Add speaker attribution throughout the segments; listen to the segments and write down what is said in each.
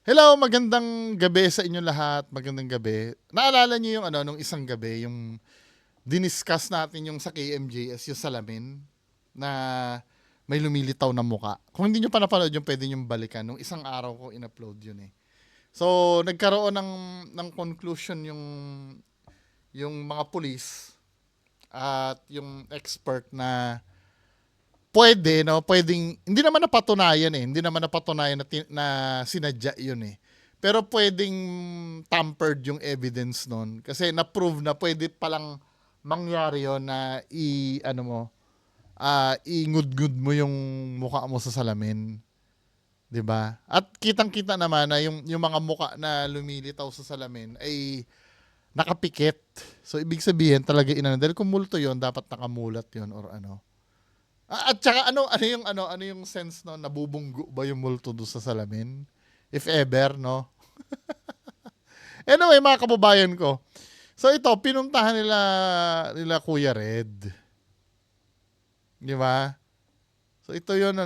Speaker 1: Hello, magandang gabi sa inyo lahat. Magandang gabi. Naalala niyo yung nung isang gabi, yung diniscuss natin yung sa KMJS, yung salamin na may lumilitaw na muka. Kung hindi niyo pa napanood yung pwede niyo balikan. Nung isang araw ko in-upload yun eh. So, nagkaroon ng conclusion yung mga pulis at yung expert na pwede, no? Pwedeng, hindi naman napatunayan eh. Hindi naman napatunayan na sinadya yun eh. Pero pwedeng tampered yung evidence nun. Kasi na-prove na pwede palang mangyari yun na ingud-ngud mo yung mukha mo sa salamin. 'Di ba? At kitang-kita naman na yung mga mukha na lumilitaw sa salamin ay nakapikit. So, ibig sabihin talaga dahil kung multo yun, dapat nakamulat yun or ano. At saka ano yung sense no, nabubunggo ba yung multo doon sa salamin? If ever, no? Anyway, mga kababayan ko. So ito, pinuntahan nila Kuya Red. Di ba? So ito yun,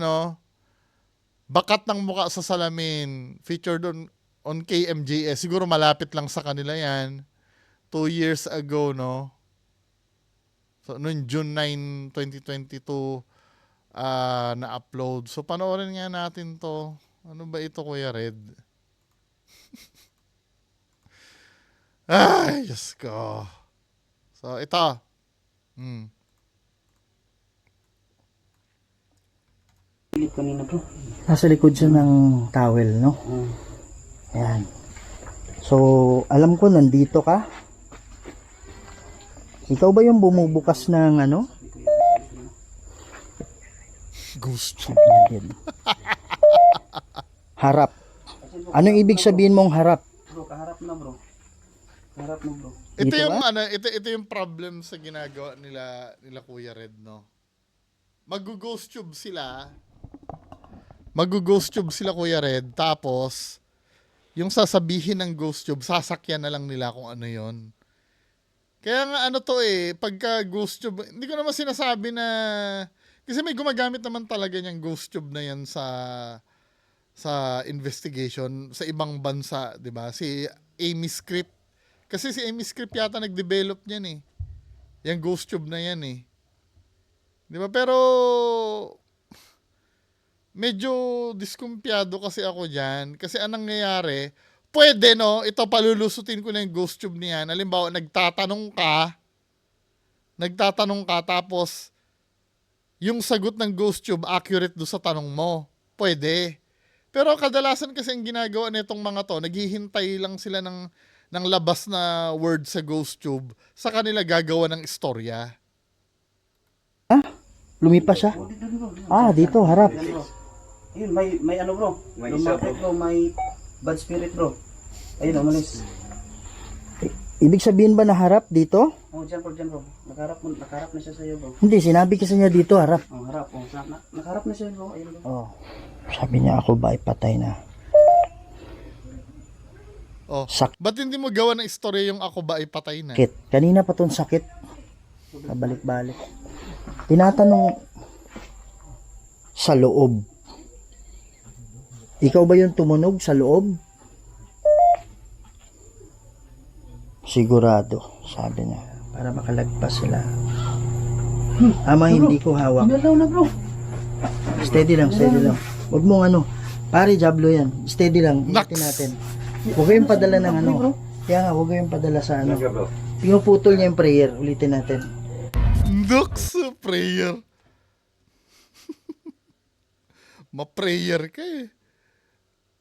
Speaker 1: bakat ng muka sa salamin. Featured on KMJS. Siguro malapit lang sa kanila yan. 2 years ago, no? So, noong June 9, 2022, na-upload. So, panoorin nga natin to. Ano ba ito, Kuya Red? Ay, Diyos ko. So, ito.
Speaker 2: Kanina bro.
Speaker 3: Nasa likod siya ng towel, no? Ayan. So, alam ko nandito ka. Ikaw ba yung bumubukas ng
Speaker 1: Ghost tube.
Speaker 3: Harap. Anong ibig sabihin mong harap?
Speaker 2: Bro, kaharap na bro. Kaharap mo bro.
Speaker 1: Ito
Speaker 3: Dito
Speaker 1: yung
Speaker 3: ba?
Speaker 1: ito yung problem sa ginagawa nila Kuya Red, no. Mag-ghost tube sila. Mag-ghost tube sila, Kuya Red, tapos yung sasabihin ng ghost tube, sasakyan na lang nila kung ano 'yon. Kaya nga pagka ghost tube, hindi ko naman sinasabi na kasi may gumagamit naman talaga niyang ghost tube na 'yan sa investigation sa ibang bansa, 'di ba? Si Amy Script. Kasi si Amy Script yata nag-develop niyan eh. Yung ghost tube na 'yan eh. 'Di ba? Pero medyo diskumpiyado kasi ako diyan kasi anong nangyayari, pwede no, ito palulusutin ko na yung ghost tube niyan. Halimbawa, nagtatanong ka tapos yung sagot ng ghost tube accurate do sa tanong mo. Pwede. Pero kadalasan kasi ang ginagawa nitong mga to, naghihintay lang sila ng labas na word sa ghost tube sa kanila gagawa ng istorya.
Speaker 3: Lumipas siya? Ah, dito, harap.
Speaker 2: Ayun, may ano bro. May lumapit bro, may bad spirit bro. Ayun, umalis.
Speaker 3: Ibig sabihin ba na harap dito?
Speaker 2: Oh, dyan bro. Nakaharap na siya sa iyo bro.
Speaker 3: Hindi, sinabi kasi niya dito, harap.
Speaker 2: Oh, harap. Oh, nakaharap na siya bro. Ayun bro.
Speaker 3: Oh. Sabi niya ako ba ipatay na.
Speaker 1: Oh,
Speaker 3: Sakit.
Speaker 1: ba't hindi mo gawa ng istorya yung ako ba ay patay na?
Speaker 3: Kanina pa tong sakit. Pabalik-balik. Tinatanong sa loob. Ikaw ba yung tumunog sa loob? Sigurado, sabi niya. Para makalagpas sila. Ama, hindi ko hawak.
Speaker 2: Inalaw na bro.
Speaker 3: Steady lang. Huwag mong pare, jablo yan. Steady lang. Ulitin
Speaker 1: Naks.
Speaker 3: natin. Huwag kayong padala ng Kaya nga, huwag kayong padala sa Pinuputol niya yung prayer. Ulitin natin.
Speaker 1: Nux, prayer. Ma-prayer ka eh.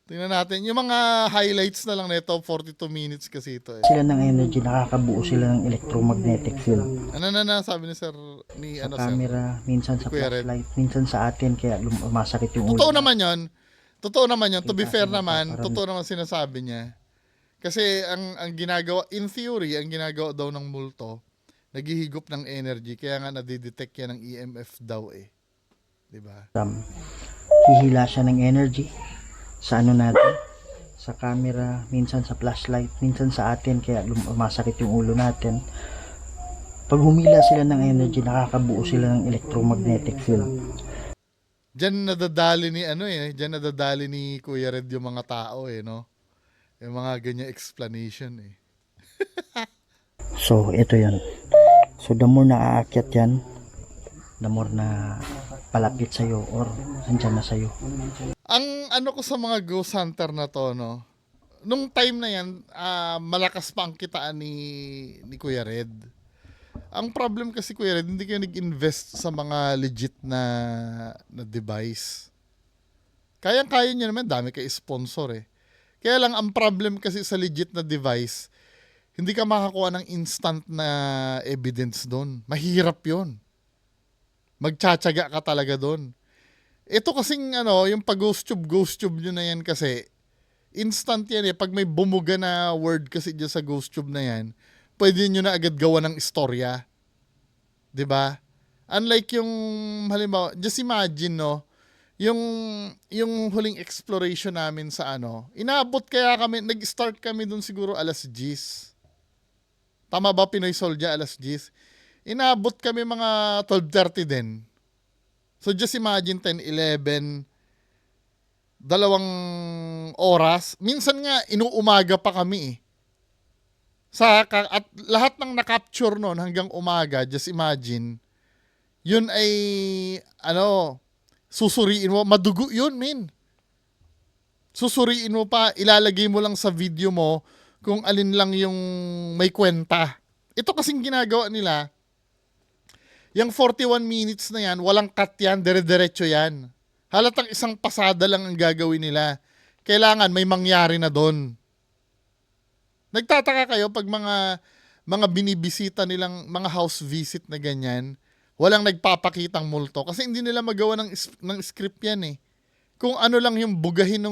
Speaker 1: Tingnan natin. Yung mga highlights na lang nito, 42 minutes kasi ito eh.
Speaker 3: Sila ng energy, nakakabuo sila ng electromagnetic field.
Speaker 1: Ano sabi ni Sir,
Speaker 3: Sa
Speaker 1: Sir?
Speaker 3: camera, minsan sa
Speaker 1: Kuya Red.
Speaker 3: flashlight, minsan sa atin, kaya masakit yung
Speaker 1: Totoo
Speaker 3: ulo.
Speaker 1: naman yun. Totoo naman yun. To be fair
Speaker 3: Kita,
Speaker 1: naman,
Speaker 3: parang-
Speaker 1: totoo naman sinasabi niya. Kasi ang ginagawa, in theory, ang ginagawa daw ng multo, naghihigop ng energy, kaya nga nadidetect yan ng EMF daw eh. Diba?
Speaker 3: Hihila siya ng energy sa natin, sa camera, minsan sa flashlight, minsan sa atin, kaya masakit yung ulo natin. Pag humila sila ng energy, nakakabuo sila ng electromagnetic field.
Speaker 1: Diyan nadadali ni ano eh, diyan nadadali ni Kuya Red yung mga tao eh, no? Yung mga ganyan explanation eh.
Speaker 3: So, ito yun. So, the more na aakyat yan, the more na palapit sa'yo or andyan na sa'yo.
Speaker 1: Ang ano ko sa mga ghost hunter na to, no? Nung time na yan, malakas pa ang kitaan ni Kuya Red. Ang problem kasi Kuya Red, hindi kayo nag-invest sa mga legit na device. Kayang-kaya nyo naman, dami kayo sponsor eh. Kaya lang, ang problem kasi sa legit na device, hindi ka makakuha ng instant na evidence doon. Mahirap yon. Magtsatsaga ka talaga doon. Ito kasing ano, yung pag-ghost tube nyo na yan kasi, instant yan eh. Pag may bumuga na word kasi dyan sa ghost tube na yan, pwede nyo na agad gawa ng istorya. 'Di ba? Unlike yung, halimbawa, just imagine, no, yung huling exploration namin sa ano, inaabot kaya kami, nag-start kami dun siguro alas 10. Tama ba, Pinoy Soldier, alas 10? Inaabot kami mga 12:30 din. So just imagine 10, 11, 2 oras. Minsan nga, inuumaga pa kami eh. At lahat ng na-capture noon hanggang umaga, just imagine, yun ay, ano, susuriin mo, madugo yun, min. Susuriin mo pa, ilalagay mo lang sa video mo kung alin lang yung may kwenta. Ito kasing ginagawa nila, yung 41 minutes na yan, walang cut yan, dire-diretso yan. Halatang isang pasada lang ang gagawin nila. Kailangan may mangyari na doon. Nagtataka kayo pag mga binibisita nilang mga house visit na ganyan, walang nagpapakitang multo kasi hindi nila magawa ng script yan eh. Kung ano lang yung bugahin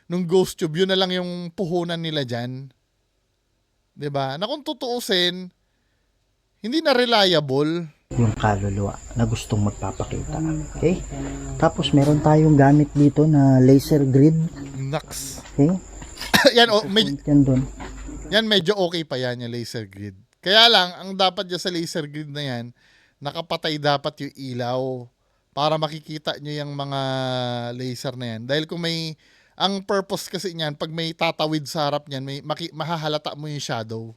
Speaker 1: nung ghost tube, yun na lang yung puhunan nila dyan. 'Di ba? Na kung tutuusin, hindi na reliable.
Speaker 3: Yung kaluluwa na gustong magpapakita. Okay? Tapos, meron tayong gamit dito na laser grid.
Speaker 1: Naks.
Speaker 3: Okay?
Speaker 1: Yan,
Speaker 3: Yan dun.
Speaker 1: yan medyo okay pa yan, yung laser grid. Kaya lang, ang dapat dyan sa laser grid na yan, nakapatay dapat yung ilaw para makikita nyo yung mga laser na yan. Dahil kung ang purpose kasi niyan, pag may tatawid sa harap niyan, mahahalata mo yung shadow.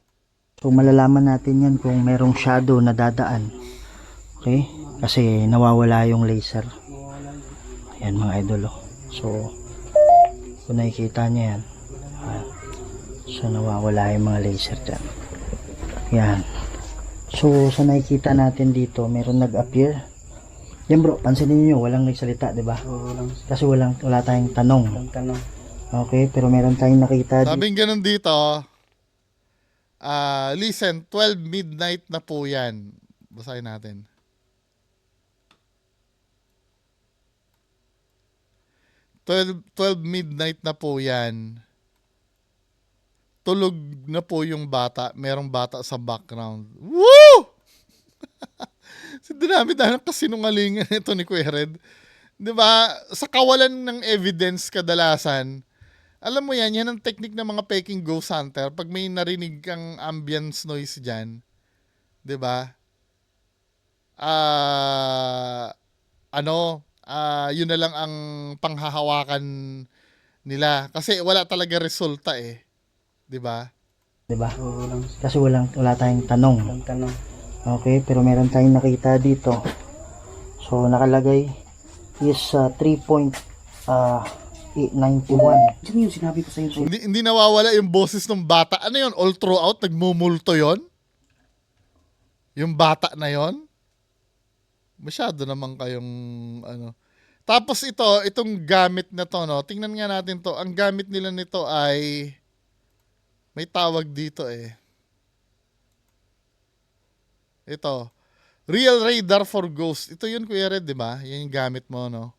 Speaker 3: So, malalaman natin yan kung merong shadow na dadaan. Okay? Kasi nawawala yung laser. Ayan mga idol. So, kung nakikita nyo yan, so nawawala yung mga laser dyan. Yan. So, sa nakikita natin dito, meron nag-appear. Yan bro, pansinin niyo walang nagsalita, di ba? Kasi wala tayong tanong. Okay, pero meron tayong nakita dito.
Speaker 1: Sabing ganun dito, listen, 12 midnight na po yan. Basahin natin. 12 midnight na po yan. Tulog na po yung bata. Merong bata sa background. Woo! Dinami dahil ng kasinungalingan ito ni Kuya Red. Diba? Sa kawalan ng evidence kadalasan, alam mo yan ang technique ng mga peking ghost hunter. Pag may narinig kang ambience noise dyan, diba? Yun na lang ang panghahawakan nila. Kasi wala talaga resulta eh. Diba?
Speaker 3: Diba? Kasi wala tayong tanong. Okay, pero meron tayong nakita dito. So, nakalagay is 3.891.
Speaker 2: Diyan yung sinabi ko sa iyo.
Speaker 1: Hindi nawawala yung boses ng bata. Ano yun? All throughout? Nagmumulto yon? Yung bata na yon? Masyado naman kayong ano. Tapos itong gamit na to, no? Tingnan nga natin to. Ang gamit nila nito ay may tawag dito eh. Ito. Real radar for ghost. Ito yun, Kuya Red, di ba? Yan yung gamit mo, no?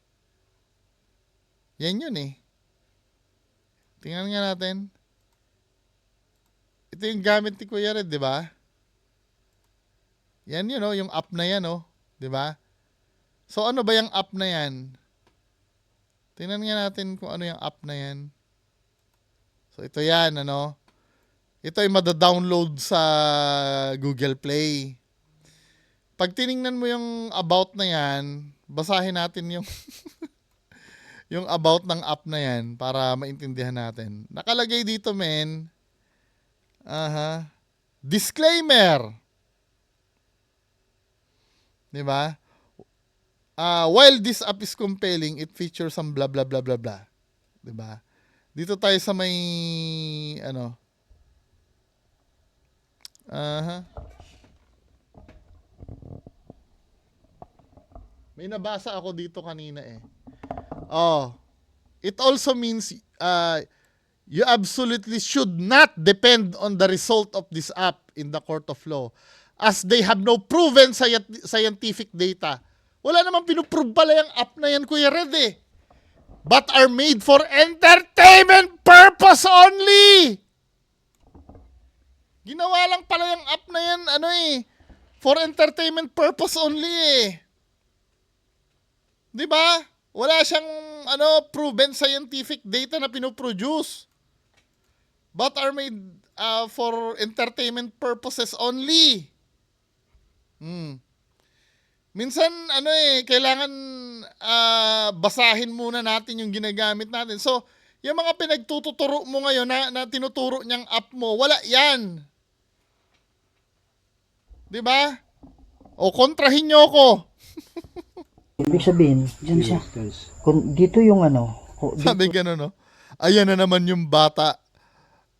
Speaker 1: Yan yun eh. Tingnan nga natin. Ito yung gamit ni Kuya Red, di ba? Yan yun, no? Yung app na yan, no? Di ba? So, ano ba yung app na yan? Tingnan nga natin kung ano yung app na yan. So, ito yan, ano? Ito ay mada-download sa Google Play. pag tiningnan mo yung about na yan, basahin natin yung yung about ng app na yan para maintindihan natin. Nakalagay dito, men. Disclaimer. 'Di ba? While this app is compelling, it features some blah blah blah blah blah. 'Di ba? Dito tayo sa may ano. May nabasa ako dito kanina eh. It also means you absolutely should not depend on the result of this app in the court of law as they have no proven scientific data. Wala namang pinuprove pala yung app na yan, Kuya Red eh. But are made for entertainment purpose only. Ginawa lang pala yung app na yan, for entertainment purpose only eh. 'Di ba? Wala siyang proven scientific data na pinoproduce. But are made for entertainment purposes only. Minsan kailangan basahin muna natin yung ginagamit natin. So, yung mga pinagtuturo mo ngayon na tinuturo niyang app mo, wala 'yan. 'Di ba? O kontrahin niyo ako.
Speaker 3: Ibig sabihin,
Speaker 2: Diyan siya.
Speaker 3: kung dito yung
Speaker 1: Sabi gano'n, no? Ayan na naman yung bata.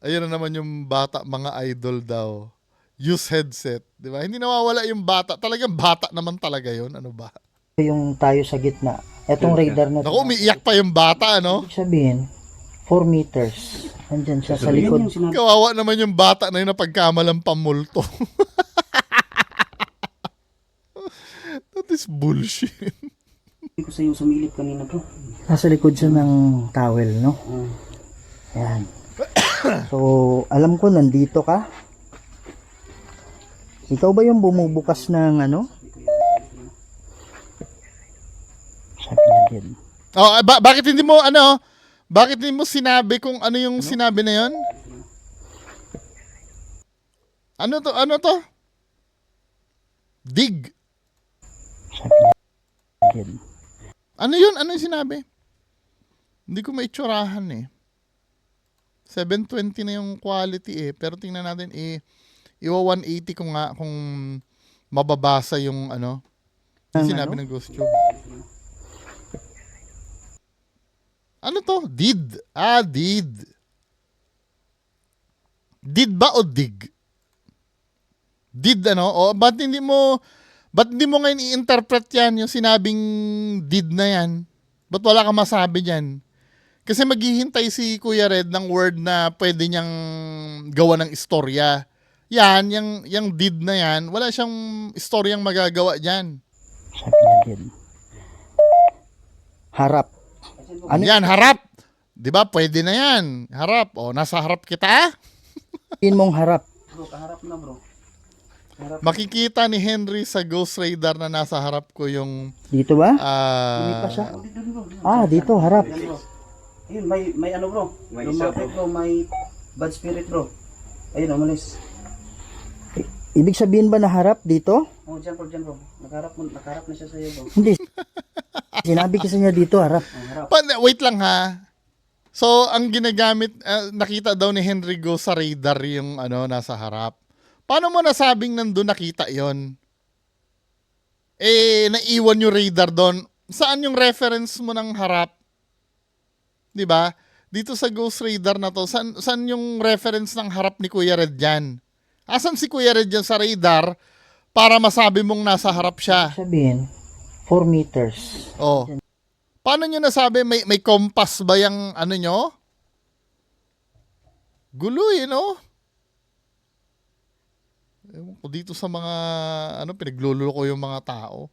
Speaker 1: Ayan na naman yung bata, mga idol daw. Use headset. Di ba? Hindi nawawala yung bata. Talagang bata naman talaga yun. Ano ba?
Speaker 3: yung tayo sa gitna. Etong radar na
Speaker 1: Naku, umiiyak pa yung bata, ano?
Speaker 3: Ibig sabihin, 4 meters. Nandyan siya sa likod.
Speaker 2: Yun yung sinabi
Speaker 1: Kawawa naman yung bata na yun na pagkamalang pamulto. That is bullshit.
Speaker 2: ko sa yung sumilip kanina, bro.
Speaker 3: Nasa likod siya ng towel, no? Ayan. So, alam ko nandito ka. Ikaw ba yung bumubukas ng Sabi niya din.
Speaker 1: Bakit hindi mo, bakit hindi mo sinabi kung ano yung sinabi na yun? Ano to? Dig.
Speaker 3: Sabi niya din.
Speaker 1: Ano yun? Ano yung sinabi? Hindi ko maitsurahan eh. 720 na yung quality eh. Pero tingnan natin iwa 180 ko nga kung mababasa yung yung sinabi ng Ghost Tube. Ano to? Did. Did. Did ba o dig? Did ba't hindi mo ngayon i-interpret yan, yung sinabing did na yan? Ba't wala kang masabi dyan? Kasi maghihintay si Kuya Red ng word na pwede niyang gawa ng istorya. Yan, yung did na yan, wala siyang istoryang magagawa dyan.
Speaker 3: Sabi niya din. Harap.
Speaker 1: Yan, harap. Diba, pwede na yan. Harap. Nasa harap kita.
Speaker 3: Sabihin mong harap.
Speaker 2: Bro, kaharap na, bro. Kaharap.
Speaker 1: Makikita ni Henry sa Ghost Radar na nasa harap ko yung
Speaker 3: Dito ba?
Speaker 1: ah,
Speaker 3: Hindi pa siya.
Speaker 2: Dito, bro.
Speaker 3: Dito, harap.
Speaker 2: Yan, bro. Ayun, may bro.
Speaker 4: May
Speaker 2: Lumapit, bro. May bad spirit, bro. Ayun, umalis.
Speaker 3: Ibig sabihin ba na harap dito?
Speaker 2: Dyan, bro. Nakaharap na siya sa'yo, bro.
Speaker 3: Hindi. Sinabi kasi niya dito, harap.
Speaker 2: Harap.
Speaker 1: wait lang ha. So, ang ginagamit, nakita daw ni Henry Go sa radar yung nasa harap. Paano mo nasabing nandun nakita yon? Naiwan yung radar doon. Saan yung reference mo ng harap? 'Di ba? Dito sa Ghost Radar na to, saan yung reference ng harap ni Kuya Red dyan? Asan si Kuya Red dyan sa radar para masabi mong nasa harap siya?
Speaker 3: Sabihin, 4 meters.
Speaker 1: Paano nyo nasabi? May compass ba yung nyo? Gulo Ewan ko dito sa mga pinagluloko yung mga tao.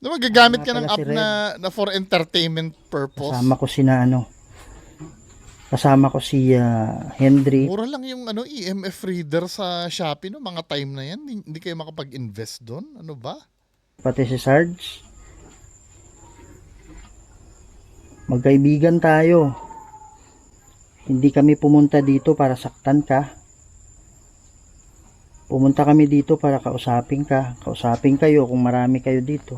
Speaker 1: Gagamit ka ng
Speaker 3: Pala
Speaker 1: app
Speaker 3: si Red.
Speaker 1: na for entertainment purpose.
Speaker 3: Kasama ko si Henry.
Speaker 1: Mura lang yung EMF reader sa Shopee no, mga time na yan. Hindi kayo makapag-invest doon. Ano ba?
Speaker 3: Pati si Sarge. Magkaibigan tayo. Hindi kami pumunta dito para saktan ka. Pumunta kami dito para kausapin ka. Kausapin kayo kung marami kayo dito.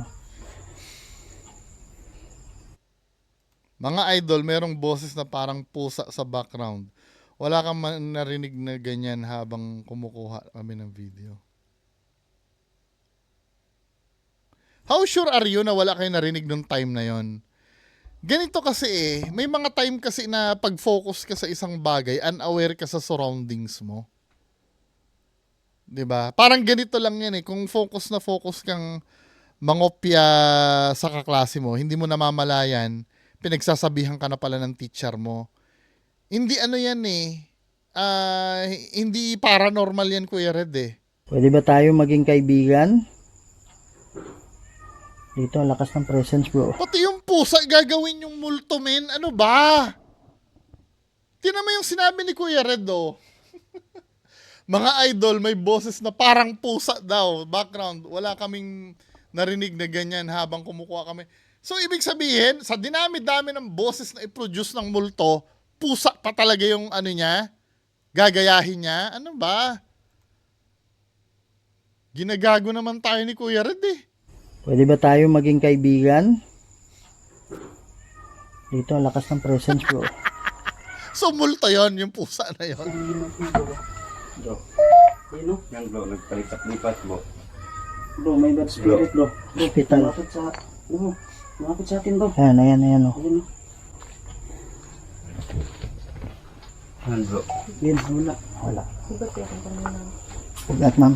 Speaker 1: Mga idol, merong boses na parang pusa sa background. Wala kang narinig na ganyan habang kumukuha kami ng video. How sure are you na wala kayo narinig nung time na yon? Ganito kasi may mga time kasi na pag-focus ka sa isang bagay, unaware ka sa surroundings mo. 'Di ba? Parang ganito lang yan kung focus na focus kang mangopya sa kaklase mo, hindi mo namamalayan, pinagsasabihan ka na pala ng teacher mo. Hindi ano yan hindi paranormal yan, Kuya Red
Speaker 3: Pwede ba tayo maging kaibigan? Dito, ang lakas ng presence, bro.
Speaker 1: Pati yung pusa gagawin yung multo, men. Ano ba? Tinan mo yung sinabi ni Kuya Red, Mga idol, may boses na parang pusa daw. Background, wala kaming narinig na ganyan habang kumukuha kami. So, ibig sabihin, sa dinami-dami ng boses na i-produce ng multo, pusa pa talaga yung ano niya, gagayahin niya. Ano ba? Ginagago naman tayo ni Kuya Red
Speaker 3: Pwede ba tayo maging kaibigan? Dito, ang lakas ng presence, bro.
Speaker 1: So, multo yon yung pusa na yon.
Speaker 2: Bro. Yun, no?
Speaker 4: Yan bro, nagpalipat-lipat bro.
Speaker 2: Bro, may bad spirit, bro. Bro,
Speaker 3: Hospital.
Speaker 2: Lumapit sa atin, bro.
Speaker 3: Ayan, ayan, ayan, oh.
Speaker 2: Ayun, no?
Speaker 4: Yan bro.
Speaker 2: Yun, wala.
Speaker 3: Wala. Ugat, ma'am.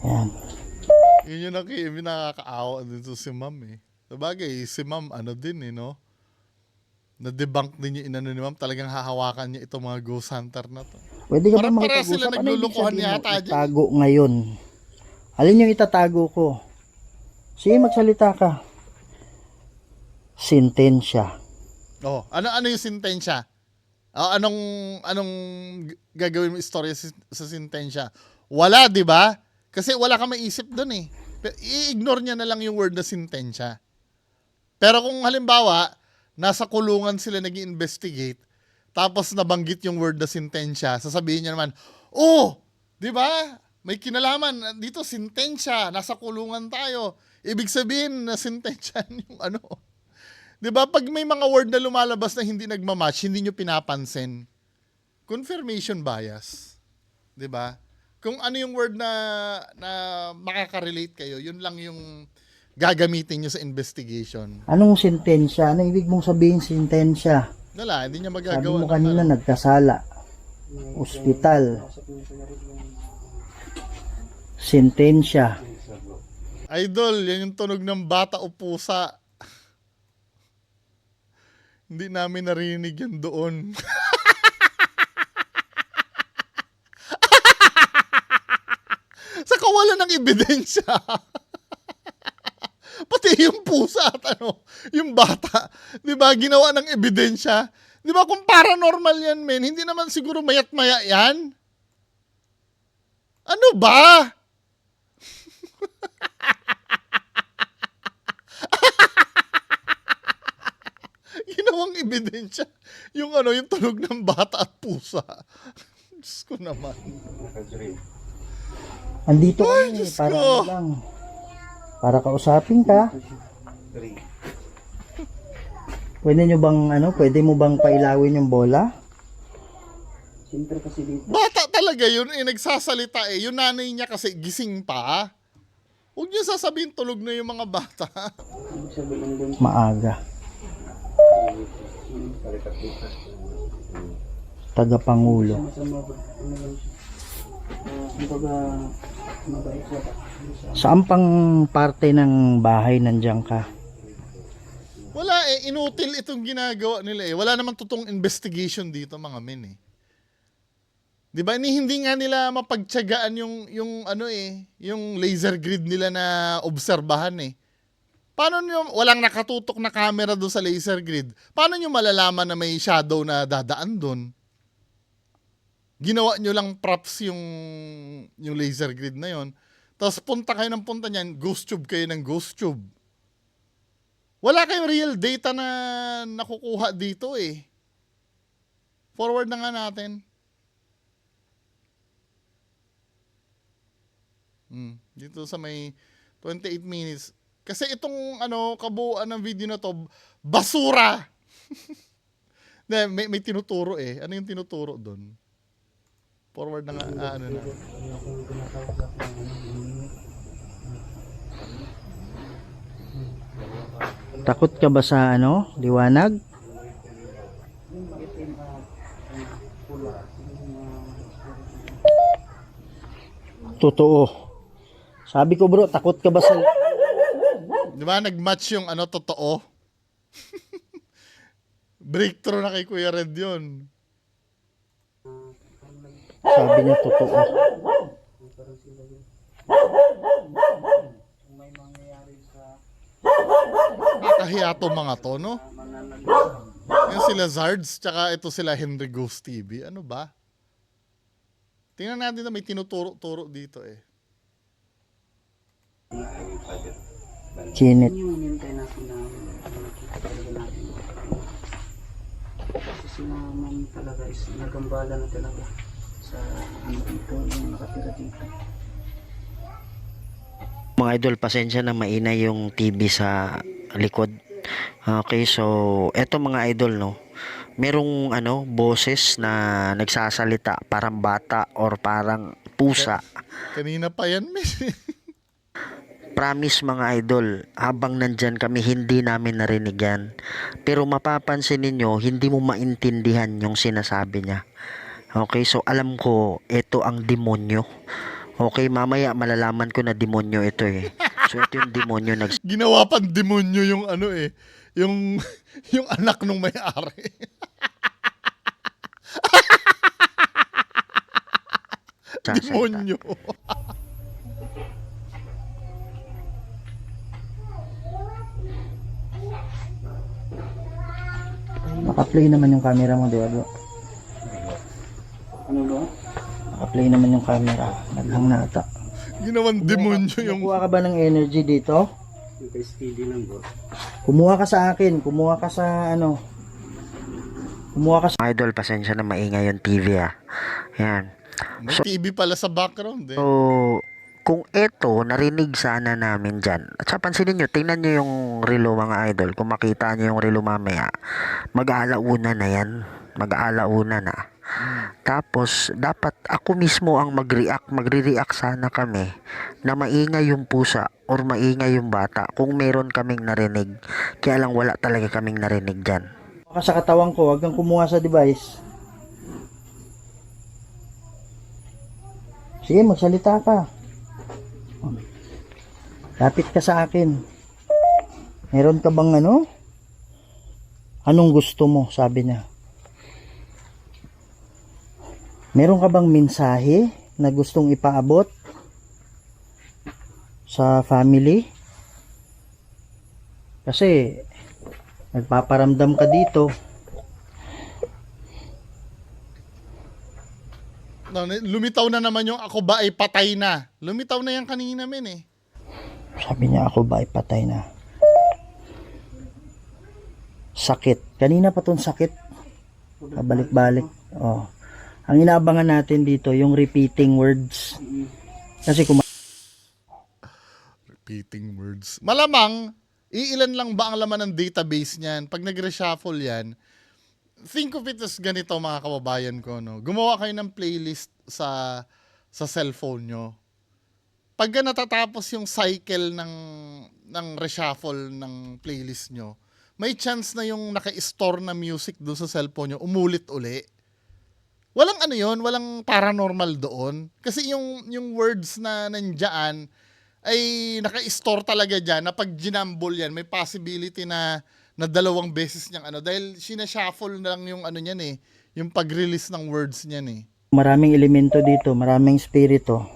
Speaker 3: Ayan.
Speaker 1: Yun yung nakakaawa din to si ma'am Sabagay, si ma'am ano din no? Na-debunk din yung inano ni ma'am. Talagang hahawakan niya itong mga ghost hunter na to.
Speaker 3: Pwede ka ba
Speaker 1: Parang para sila
Speaker 3: makipag-usap? Ano ibig
Speaker 1: naglulukuhan
Speaker 3: sabihin
Speaker 1: yata
Speaker 3: mo
Speaker 1: dyan?
Speaker 3: itago ngayon? Alin yung itatago ko? Sige, magsalita ka. Sentensya.
Speaker 1: Oh, ano yung sentensya? Anong gagawin mo istorya sa sentensya? Wala, 'di ba? Kasi wala ka maiisip doon I-ignore niya na lang yung word na sentensya. Pero kung halimbawa, nasa kulungan sila nag-investigate, tapos nabanggit yung word na sentensya, sasabihin niya naman, oh, 'di ba? May kinalaman dito, sentensya, nasa kulungan tayo. Ibig sabihin na sentensya yung ano. 'Di ba? Pag may mga word na lumalabas na hindi nagma-match, hindi nyo pinapansin. Confirmation bias. 'Di ba? Kung ano yung word na makaka-relate kayo, yun lang yung gagamitin nyo sa investigation.
Speaker 3: Anong sentensya? Ano ibig mong sabihin sentensya?
Speaker 1: Wala, hindi niya
Speaker 3: Sabi
Speaker 1: magagawa.
Speaker 3: mo kanina nagkasala. Ospital. Sentensya.
Speaker 1: Idol, yan yung tunog ng bata o pusa. Hindi namin narinig yan doon. Sa kawalan ng ebidensya. Pati yung pusa at yung bata, 'di ba, ginawa ng ebidensya. 'Di ba kung paranormal yan, men, hindi naman siguro mayat-maya yan. Ano ba? Ginawang ebidensya yung yung tunog ng bata at pusa. Diyos ko naman.
Speaker 3: Andito
Speaker 1: Ay,
Speaker 3: kami
Speaker 1: Diyos
Speaker 3: para
Speaker 1: ko.
Speaker 3: ano lang. Para kausapin ka. Pwede mo bang pailawin yung bola?
Speaker 2: Siyempre kasi dito.
Speaker 1: Bata talaga yun nagsasalita Yung nanay niya kasi gising pa. Huwag niyo sasabihin tulog na yung mga bata.
Speaker 2: Ibig sabihin doon.
Speaker 3: Maaga. Tagapangulo.
Speaker 2: Masama ba? Ano lang siya? Kumbaga, mabait siya.
Speaker 3: Saan pang parte ng bahay nandiyan ka?
Speaker 1: Wala inutil itong ginagawa nila Wala naman totoong investigation dito mga men 'Di ba? Hindi nga nila mapagtiyagaan yung laser grid nila na obserbahan Paano nyo, walang nakatutok na camera doon sa laser grid? Paano nyo malalaman na may shadow na dadaan doon? Ginawa nyo lang props yung laser grid na yon. Tapos punta kayo ng punta niyan, ghost tube kayo ng ghost tube. Wala kayong real data na nakukuha dito Forward na nga natin. Dito sa may 28 minutes. Kasi itong kabuuan ng video na to, basura! may tinuturo eh. Ano yung tinuturo doon? Forward na nga, na.
Speaker 3: Takot ka ba sa liwanag? Totoo. Sabi ko bro, takot ka ba sa...
Speaker 1: Di ba, nag-match yung totoo? Breakthrough na kay Kuya Red yun.
Speaker 3: Sabi niya totoo.
Speaker 1: Nakahiya to mga to, no? Yan sila Zards, tsaka ito sila Henry Ghost TV. Ano ba? Tingnan natin na may tinuturo-turo dito eh.
Speaker 3: Kinit.
Speaker 2: Yung hinintay natin na makita talaga natin. Kasi si mama talaga is nagambala na talaga sa dito, yung nakatira dito.
Speaker 3: Mga idol, pasensya na maingay yung TV sa likod. Okay, so eto mga idol, no. Merong boses na nagsasalita parang bata or parang pusa.
Speaker 1: Kanina pa yan, miss.
Speaker 3: Promise mga idol, habang nandyan kami hindi namin narinig yan. Pero mapapansin ninyo, hindi mo maintindihan yung sinasabi niya. Okay, so alam ko, ito ang demonyo. Okay, mamaya malalaman ko na demonyo ito eh. So ito yung demonyo
Speaker 1: Ginawa pang demonyo yung yung yung anak nung may-ari. Demonyo.
Speaker 3: Naka-play naman yung camera mo, di ba bro?
Speaker 2: Ano ba?
Speaker 3: Naka-play naman yung camera. Naghang na ata.
Speaker 1: Ginawang demonyo yung...
Speaker 3: Kumuha ka ba ng energy dito?
Speaker 2: Yung kay Stevie lang bro.
Speaker 3: Kumuha ka sa akin. Kumuha ka sa Kumuha ka sa... Idol, pasensya na maingay yung TV ah. Yan.
Speaker 1: May TV pala sa background eh.
Speaker 3: So, kung eto, narinig sana namin dyan. At sa pansinin nyo, tingnan nyo yung relo mga idol. Kung makita nyo yung relo mamaya, mag-aalauna na yan. Mag-aalauna na. Tapos, dapat ako mismo ang magre-react sana kami na maingay yung pusa or maingay yung bata kung meron kaming narinig. Kaya lang wala talaga kaming narinig dyan. Sa katawan ko, wag kang kumuha sa device. Sige, magsalita ka. Lapit ka sa akin. Meron ka bang Anong gusto mo? Sabi niya. Meron ka bang mensahe na gustong ipaabot sa family? Kasi nagpaparamdam ka dito.
Speaker 1: Lumitaw na naman yung ako ba ay patay na. Lumitaw na yan kanina eh.
Speaker 3: Sabi niya, ako ba ay patay na? Sakit. Kanina pa tong sakit. Pabalik-balik. Oh. Ang inaabangan natin dito, yung repeating words. Kasi
Speaker 1: Repeating words. Malamang, iilan lang ba ang laman ng database niyan? Pag nag-reshuffle yan, think of it as ganito mga kababayan ko, no? Gumawa kayo ng playlist sa cellphone nyo. Pagka natatapos yung cycle ng reshuffle ng playlist nyo, may chance na yung naka-store na music doon sa cellphone nyo, umulit uli. Walang walang paranormal doon. Kasi yung words na nandiyan ay naka-store talaga dyan na pag ginambol yan, may possibility na dalawang beses niyang dahil sinashuffle na lang yung niyan eh, yung pag-release ng words niyan eh.
Speaker 3: maraming elemento dito, maraming spirito.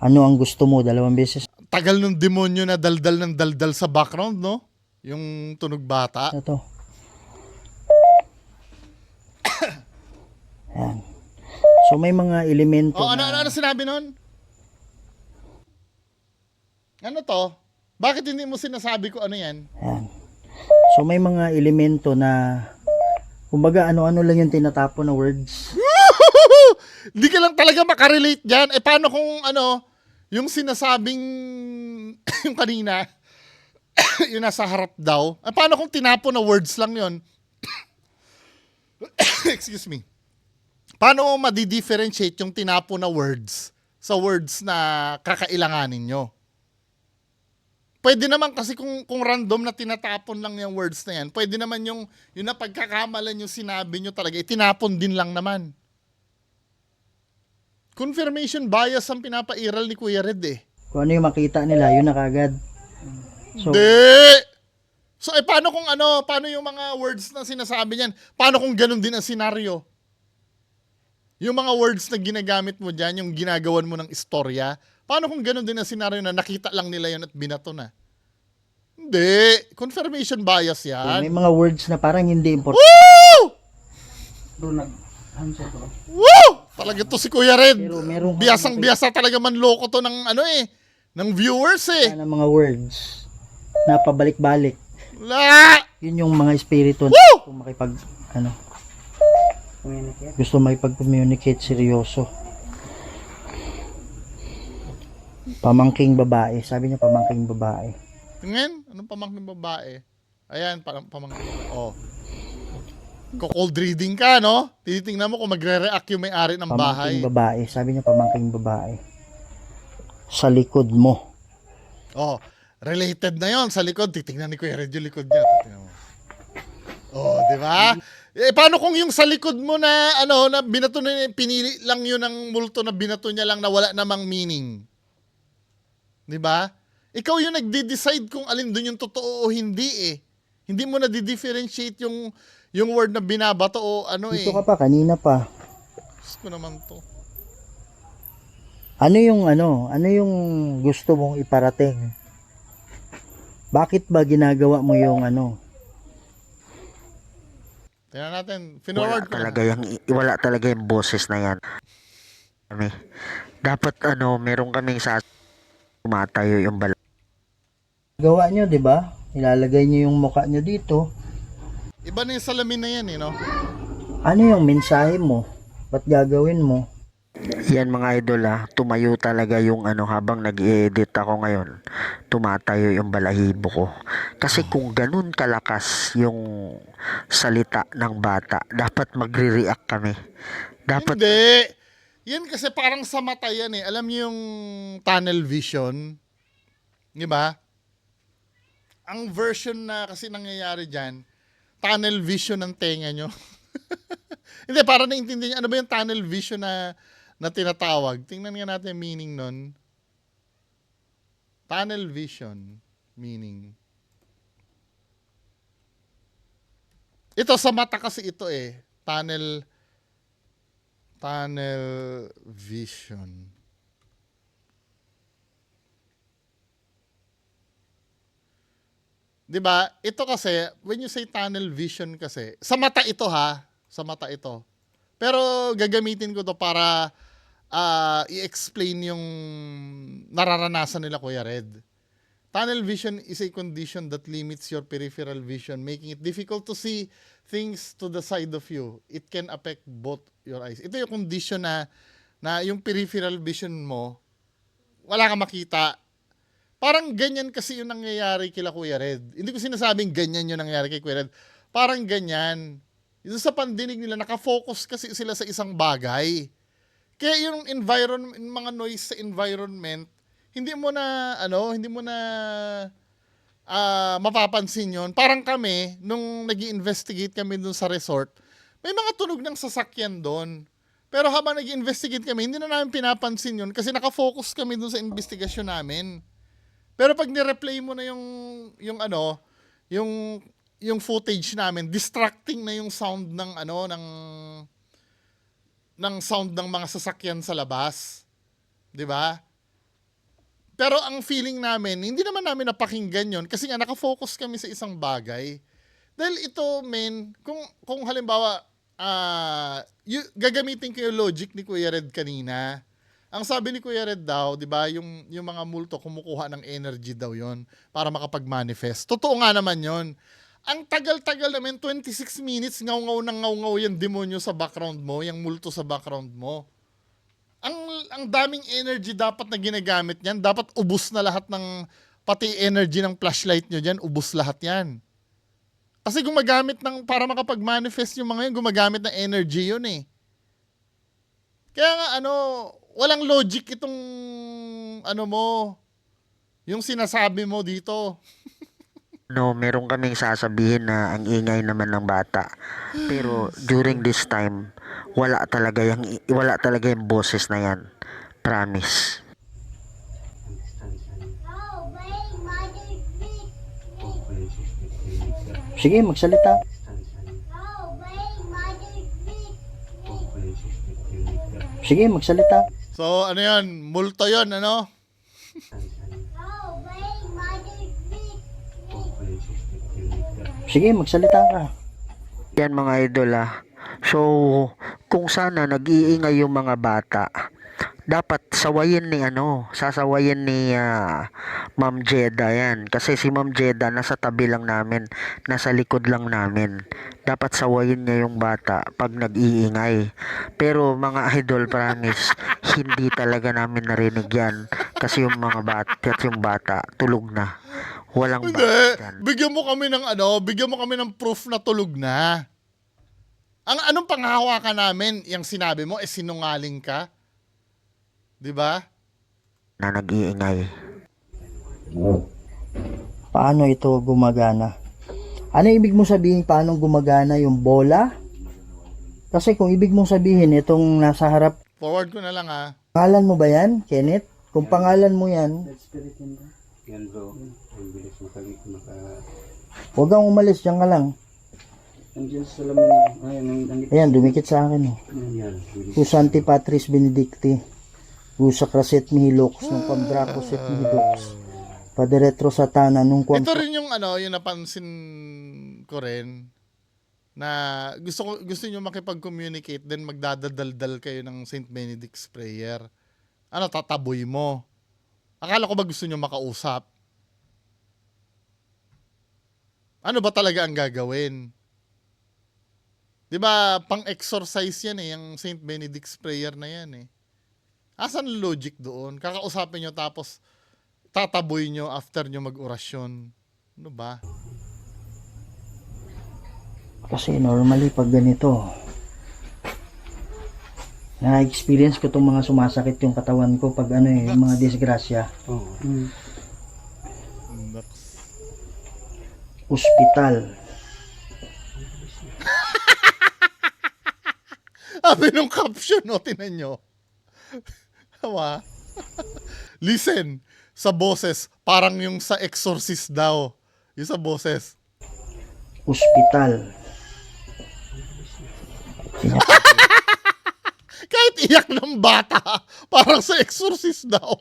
Speaker 3: Ano ang gusto mo? 2 beses.
Speaker 1: Tagal ng demonyo na daldal ng daldal sa background, no? Yung tunog bata.
Speaker 3: Ito. Ayan. So may mga elemento
Speaker 1: ano sinabi nun? Ano to? Bakit hindi mo sinasabi ko ano yan?
Speaker 3: Ayan. So may mga elemento na kumbaga ano-ano lang yung tinatapon na words.
Speaker 1: Hindi ka lang talaga makarelate dyan. Eh paano kung Yung sinasabing, yung kanina, yung nasa harap daw, paano kung tinapo na words lang yon? Excuse me. Paano mo madi-differentiate yung tinapo na words sa words na kakailanganin nyo? Pwede naman kasi kung random na tinatapon lang yung words na yan, pwede naman yung na pagkakamalan yung sinabi nyo talaga, itinapon din lang naman. Confirmation bias ang pinapairal ni Kuya Red eh.
Speaker 3: Kung ano yung makita nila, yun na kagad. So,
Speaker 1: Hindi! So, paano yung mga words na sinasabi niyan? Paano kung ganun din ang senaryo? Yung mga words na ginagamit mo dyan, yung ginagawan mo ng istorya, paano kung ganun din ang senaryo na nakita lang nila yun at binato na? Hindi. Confirmation bias yan.
Speaker 3: may mga words na parang hindi important.
Speaker 1: Woo!
Speaker 2: Bro, nag-answer ko.
Speaker 1: Woo! Talaga to si Kuya Red.
Speaker 3: Pero meron
Speaker 1: Biyasang-biyasa talaga manloko to ng ng viewers eh.
Speaker 3: ng mga words na pabalik-balik.
Speaker 1: La!
Speaker 3: Yun yung mga espiritu na
Speaker 1: Woo!
Speaker 3: gusto makipag, ano,
Speaker 2: Communicate.
Speaker 3: gusto makipag-communicate seryoso. Pamangking babae. Sabi niya pamangking babae.
Speaker 1: Tingnan, anong pamangking babae? Ayan, pamangking babae. Oh. Cold reading ka, no? Tinitingnan mo kung magre-react yung may-ari ng bahay.
Speaker 3: Pamangking babae. Sabi niya pamangking babae. Sa likod mo.
Speaker 1: Oh, related na yon sa likod. Titingnan ni Kuya Red yung likod niya. Titingnan mo. Oh, di ba? Eh, paano kung yung sa likod mo na, na binato na, pinili lang yun ng multo na binato niya lang na wala namang meaning? Di ba? Ikaw yung nagde-decide kung alin doon yung totoo o hindi eh. Hindi mo na di-differentiate yung word na binabato o
Speaker 3: Dito ka pa, kanina pa.
Speaker 1: Diyos ko naman to.
Speaker 3: Ano yung gusto mong iparating? Bakit ba ginagawa mo yung
Speaker 1: Tingnan natin. Forward ko na.
Speaker 5: Wala talaga yung boses na yan. Dapat meron kaming tumatayo yung bala.
Speaker 3: gawa nyo, di ba? Ilalagay nyo yung mukha nyo dito.
Speaker 1: Iba na yung salamin na yan eh, no?
Speaker 3: Ano yung mensahe mo? Ba't gagawin mo?
Speaker 5: Yan mga idol tumayo talaga yung habang nag-i-edit ako ngayon, tumatayo yung balahibo ko. Kasi kung ganun kalakas yung salita ng bata, dapat magre-react kami. Dapat
Speaker 1: Hindi. Yan kasi parang sa mata yan eh. Alam niyo yung tunnel vision? Di ba? Ang version na kasi nangyayari dyan, tunnel vision ng tenga nyo. Hindi, para naintindihan niyo, ano ba yung tunnel vision na tinatawag? Tingnan nga natin yung meaning nun. Tunnel vision meaning. Ito sa mata kasi ito eh. Tunnel vision. Diba? Ito kasi, when you say tunnel vision kasi, sa mata ito ha, sa mata ito. Pero gagamitin ko to para i-explain yung nararanasan nila Kuya Red. Tunnel vision is a condition that limits your peripheral vision, making it difficult to see things to the side of you. It can affect both your eyes. Ito yung condition na yung peripheral vision mo, wala kang makita. Parang ganyan kasi yung nangyayari kila Kuya Red. Hindi ko sinasabing ganyan yung nangyayari kay Kuya Red. Parang ganyan. Ito sa pandinig nila, nakafocus kasi sila sa isang bagay. Kaya yung environment, yung mga noise sa environment, hindi mo na mapapansin yon. Parang kami, nung nag-i-investigate kami dun sa resort, may mga tunog ng sasakyan doon. Pero habang nag-i-investigate kami, hindi na namin pinapansin yun kasi nakafocus kami dun sa investigasyon namin. Pero pag ni-replay mo na yung footage namin, distracting na yung sound ng sound ng mga sasakyan sa labas. 'Di ba? Pero ang feeling namin, hindi naman namin napakinggan yon kasi nga nakafocus kami sa isang bagay. Dahil ito, kung halimbawa, gagamitin ko yung logic ni Kuya Red kanina. Ang sabi ni Kuya Red daw, 'di ba, yung mga multo kumukuha ng energy daw 'yon para makapag-manifest. Totoo nga naman 'yon. Ang tagal-tagal naman, 26 minutes ngaw-ngaw ng ngaw-ngaw yung demonyo sa background mo, yung multo sa background mo. ang daming energy dapat na ginagamit niyan. Dapat ubus na lahat ng, pati energy ng flashlight nyo dyan, ubus lahat yan. Kasi gumagamit ng, para makapag-manifest yung mga yun, gumagamit ng energy yun eh. Kaya nga walang logic itong, yung sinasabi mo dito.
Speaker 5: No, meron kaming sasabihin na ang ingay naman ng bata. Pero during this time, wala talaga yung boses na yan. Promise.
Speaker 3: Sige, magsalita. Sige, magsalita.
Speaker 1: So, ano yun? Multo yun, ano?
Speaker 3: Sige, magsalita ka.
Speaker 5: Yan mga idol So, kung sana nag-iingay yung mga bata, dapat sasawayin ni Ma'am Jeda yan. Kasi si Ma'am Jeda nasa tabi lang namin, nasa likod lang namin. Dapat sawayin niya yung bata pag nag-iingay. Pero mga idol, promise, hindi talaga namin narinig yan. Kasi yung mga bata, tulog na. Walang
Speaker 1: Hindi.
Speaker 5: bata dyan.
Speaker 1: Bigyan mo kami ng proof na tulog na. Anong panghahawakan namin? Yung sinabi mo, sinungaling ka? 'Di ba?
Speaker 5: Na nag-iingay.
Speaker 3: Paano ito gumagana? Ano ibig mong sabihin paano gumagana yung bola? Kasi kung ibig mong sabihin itong nasa harap,
Speaker 1: Forward ko na lang
Speaker 3: pangalan mo ba yan, Kenneth? Kung pangalan mo yan,
Speaker 2: Bad spirit yan bro.
Speaker 4: Yan bro. Ang bilis
Speaker 3: huwag kang umalis, dyan ka lang.
Speaker 2: Andiyan sa salamin. Nandito.
Speaker 3: Ayan, dumikit sa akin.
Speaker 4: yan.
Speaker 3: Usanti Patris Benedicti. Usa Craset Mihilox, nung Pamdraco Set Mihilox. Padiretro Satana, nung
Speaker 1: Ito rin yung yung napansin ko rin na gusto niyo makipag-communicate then magdadaldal kayo ng Saint Benedict's prayer. Tataboy mo. Akala ko ba gusto niyo makausap? Ano ba talaga ang gagawin? 'Di ba, pang-exorcise yan yung Saint Benedict's prayer na yan eh. Asan ang logic doon? Kakausapin nyo tapos tataboy nyo after nyo mag-orasyon. Ano ba?
Speaker 3: Kasi normally pag ganito, na-experience ko itong mga sumasakit yung katawan ko pag yung mga disgrasya.
Speaker 4: Oo.
Speaker 3: Ospital.
Speaker 1: Sabi nung caption, tinan nyo. Hawa. Listen, sa boses, parang yung sa exorcist daw. Yung sa boses.
Speaker 3: Ospital.
Speaker 1: Kahit iyak ng bata, parang sa exorcist daw.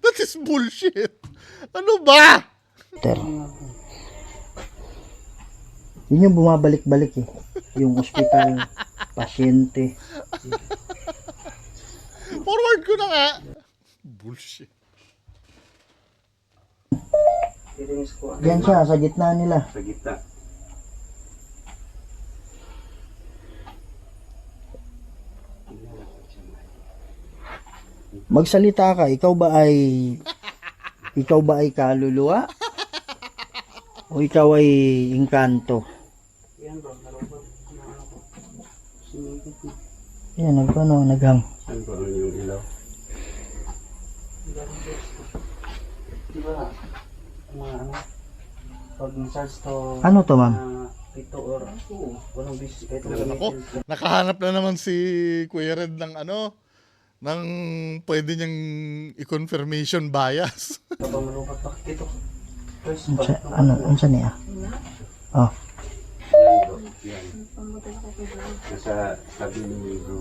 Speaker 1: That is bullshit. Ano ba?
Speaker 3: Yun yung bumabalik-balik eh. Yung ospital, pasyente.
Speaker 1: Forward ko na nga. Bullshit.
Speaker 3: Yan siya, sa gitna nila.
Speaker 4: Sa gitna.
Speaker 3: Magsalita ka, ikaw ba ay kaluluwa? O ikaw ay engkanto?
Speaker 2: Yan bro, nalubog.
Speaker 3: Yan, naghang.
Speaker 4: Saan ba yung ilaw?
Speaker 2: Diba, mga pag massage to,
Speaker 3: Ano to, ma'am?
Speaker 2: 7 or 8 bis, ito
Speaker 1: Ako, nakahanap na naman si Kuya Red ng ng pwede niyang i-confirmation bias.
Speaker 2: Kapag malupat pa, ito. First,
Speaker 3: Unsa niya? Oh,
Speaker 4: Yan bro. Yan. Nasa tabi ni bro.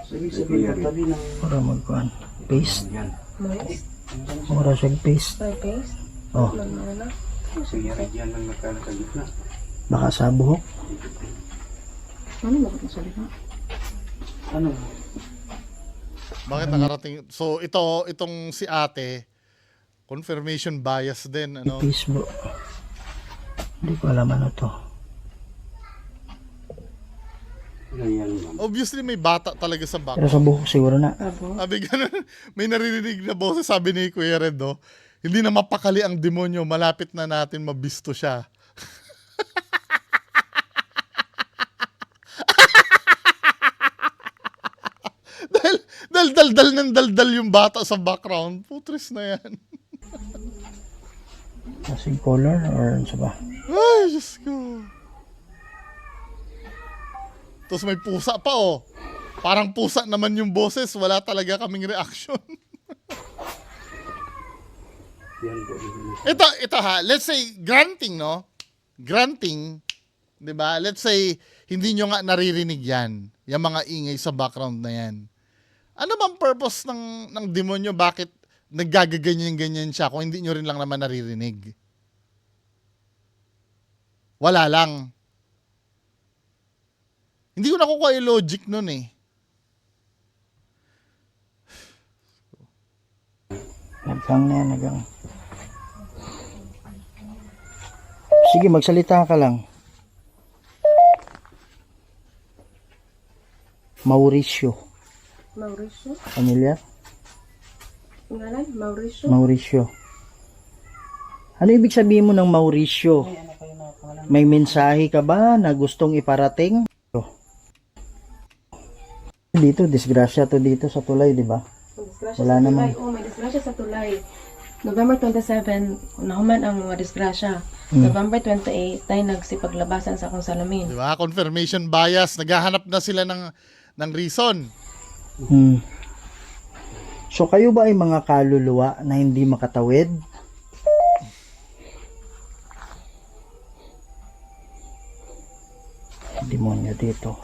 Speaker 2: Sige, sabihin ka tabi ng
Speaker 3: para magkuhan. Paste.
Speaker 4: Yan.
Speaker 3: Para siya paste. Oh,
Speaker 4: So yan lang nakala sa gitna.
Speaker 3: baka sa buhok.
Speaker 2: ano?
Speaker 1: Bakit nakarating? So, itong si ate, confirmation bias din.
Speaker 3: Facebook. Hindi ko alam ano to.
Speaker 4: Ganyan, ma'am.
Speaker 1: Obviously, may bata talaga sa
Speaker 3: Pero
Speaker 1: background.
Speaker 3: sa buhok siguro na.
Speaker 1: Sabi ganun, may naririnig na boses, sabi ni Kuya Red, no? Hindi na mapakali ang demonyo, malapit na natin mabisto siya. dahil daldal ng daldal yung bata sa background, putres na yan.
Speaker 3: Kasing color or ano ba?
Speaker 1: Ay, Diyos ko. Tapos may pusa pa, oh. Parang pusa naman yung boses, wala talaga kaming reaction.
Speaker 4: Yan po.
Speaker 1: Ito ha, let's say, granting, no? Granting, di ba? Let's say, hindi nyo nga naririnig yan. Yung mga ingay sa background na yan. Ano bang purpose ng demonyo? Bakit naggagaganyan-ganyan siya kung hindi nyo rin lang naman naririnig? Wala lang. Hindi ko nakukuha yung logic nun eh.
Speaker 3: Nagkang na yan, nagang. Sige, magsalita ka lang. Mauricio.
Speaker 6: Mauricio?
Speaker 3: Familiar?
Speaker 6: Ngalan? Mauricio?
Speaker 3: Mauricio. Ano ibig sabihin mo ng Mauricio? May mensahe ka ba na gustong iparating? Dito, disgrasya to dito sa tulay, di ba?
Speaker 6: Disgrasya
Speaker 3: Wala
Speaker 6: sa
Speaker 3: naman.
Speaker 6: tulay. Oh, may disgrasya sa tulay. November 27, nahuman ang mga disgrasya. November 28, tayo nagsipaglabasan sa akong salamin.
Speaker 1: Di ba? Confirmation bias. Naghahanap na sila ng reason.
Speaker 3: So kayo ba ay mga kaluluwa na hindi makatawid? Demonyo dito.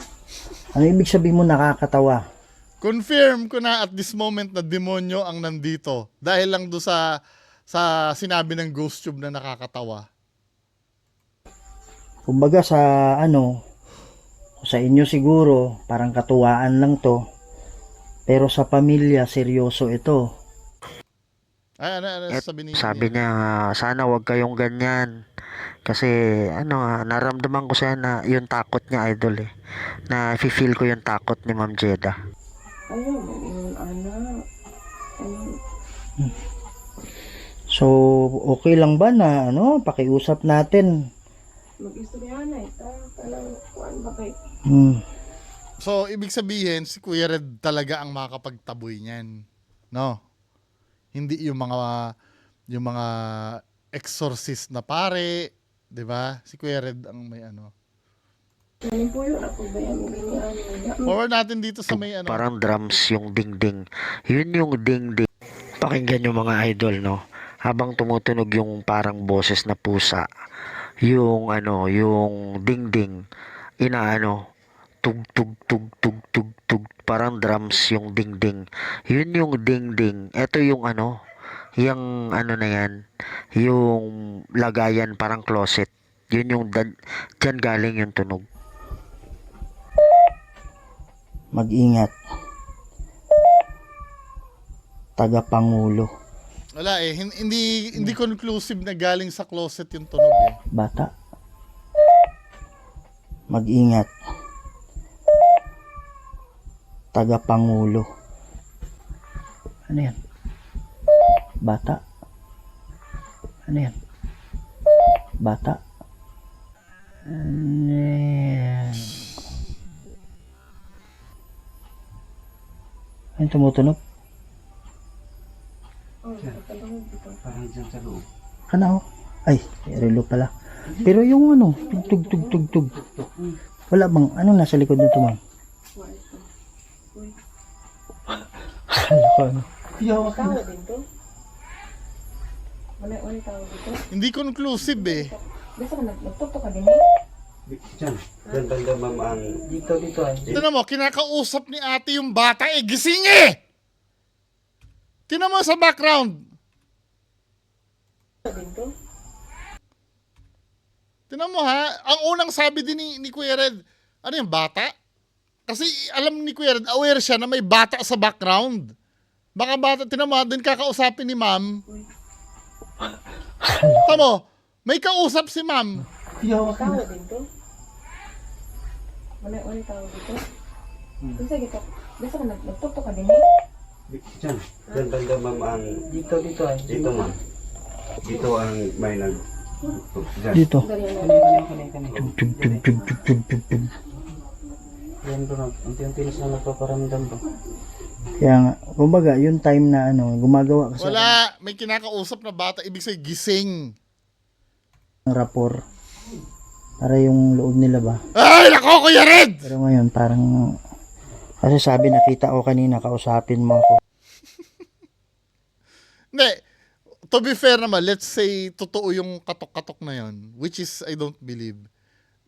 Speaker 3: Ano ibig sabihin mo nakakatawa?
Speaker 1: Confirm ko na at this moment na demonyo ang nandito. Dahil lang do sa sinabi ng ghost tube na nakakatawa.
Speaker 3: Kumbaga sa sa inyo siguro parang katuwaan lang to. Pero sa pamilya seryoso ito.
Speaker 1: Ay, ano sabi ni
Speaker 5: Sabi niya, sana wag kayong ganyan. Kasi, naramdaman ko siya na yung takot niya, idol eh. Na feel ko yung takot ni Ma'am Jeda.
Speaker 6: Ayun, yung anak.
Speaker 3: So okay lang ba na pakiusap natin?
Speaker 6: Mag-istorya na eh. Talang, kuan ba kay...
Speaker 1: So, ibig sabihin, si Kuya Red talaga ang makakapagtaboy niyan. No? Hindi yung mga exorcist na pare, 'di ba? Si Kuya Red ang may ano.
Speaker 6: Galing po yun. Ako ba yan? Ganyan.
Speaker 1: Forward natin dito sa may ano.
Speaker 5: Parang drums yung ding-ding. Yun yung ding-ding. Pakinggan yung mga idol, no? Habang tumutunog yung parang boses na pusa, yung yung ding-ding, tug tug tug tug tug tug, parang drums yung ding-ding. Yun yung ding-ding. Ito yung yung na yan, yung lagayan parang closet. Yun yung dyan galing yung tunog.
Speaker 3: Mag-ingat. Tagapangulo.
Speaker 1: Wala eh, hindi conclusive na galing sa closet yung tunog eh.
Speaker 3: Bata. Mag-ingat. Tagapangulo. Ano yan? Bata. Ano yan? Bata. Ano yan? Ano tumutunog?
Speaker 4: Parang dyan sa loob.
Speaker 3: Ano? Ay, relo pala. Pero yung tug tug tug tug. Wala bang nasa likod nito, ma'am?
Speaker 6: Tawad din to? Wala tawad dito?
Speaker 1: Hindi conclusive eh.
Speaker 6: Basta ka nagtutok ka din eh.
Speaker 4: Dyan. Dyan banda, ma'am, ang...
Speaker 2: Dito ay.
Speaker 1: Tignan mo, kinakausap ni ate yung bata eh, gising eh! Tignan mo sa background.
Speaker 6: Tawad din to?
Speaker 1: Tignan mo ha, ang unang sabi din ni Kuya Red, ano yung bata? Kasi alam ni Kuya Red, aware siya na may bata sa background. Baka bata, tignan mo, din kakausapin ni ma'am. Tignan mo, may kausap si ma'am.
Speaker 6: Tawad din to? Wala tawag dito. Kasi gito. Basta ka nagtuktok ka din eh.
Speaker 4: Diyan. Diyan banda ma'am ang...
Speaker 2: Dito ay.
Speaker 4: Dito ma'am. Dito ang may nag... Diyan.
Speaker 3: Dito.
Speaker 2: Kani.
Speaker 3: Tug, tug, tug, tug, tug, tug, tug, tug.
Speaker 2: Yan bro, unti-unti na sila nagpaparamdam bro.
Speaker 3: Kaya nga, kumbaga, yung time na gumagawa kasi
Speaker 1: Wala, may kinakausap na bata, ibig sabihin gising.
Speaker 3: ng rapor. Para yung loob nila ba?
Speaker 1: Ay, nako, Kuya Red!
Speaker 3: Pero ngayon, parang, kasi sabi, nakita ko kanina, kausapin mo ako.
Speaker 1: Hindi, to be fair naman, let's say, totoo yung katok-katok na yon, which is, I don't believe,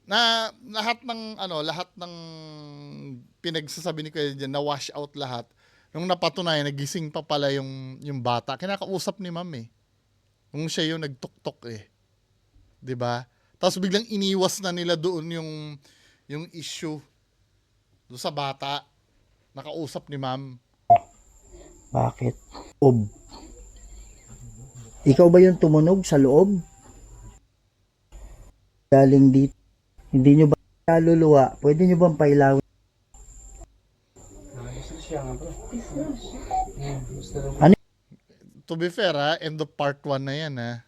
Speaker 1: na lahat ng pinagsasabi ni Kuya dyan, na wash out lahat, nung napatunayan, nagising pa pala yung bata, kinakausap ni ma'am eh. Kung siya yung nagtuktok eh. 'Di ba? Tapos biglang iniwas na nila doon yung issue doon sa bata. Nakausap ni ma'am.
Speaker 3: Bakit? Ikaw ba yung tumunog sa loob? Galing dito. Hindi nyo ba kaluluwa? Pwede nyo bang pailawin?
Speaker 2: Gusto siya nga bro. Gusto lang.
Speaker 1: To be fair end of part 1 na yan ha.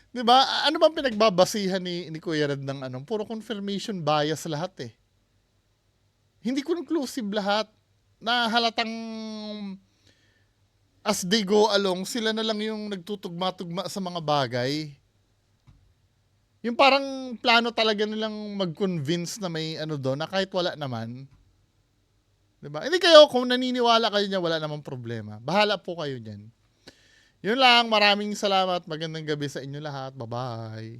Speaker 1: 'Di ba? Ano bang pinagbabasihan ni Kuya Red ng puro confirmation bias lahat eh. Hindi conclusive lahat. Na halatang as they go along, sila na lang yung nagtutugma-tugma sa mga bagay. Yung parang plano talaga nilang mag-convince na may doon na kahit wala naman. 'Di ba? Hindi kayo, kung naniniwala kayo niya, wala namang problema. Bahala po kayo diyan. Yun lang, maraming salamat. Magandang gabi sa inyo lahat. Bye-bye.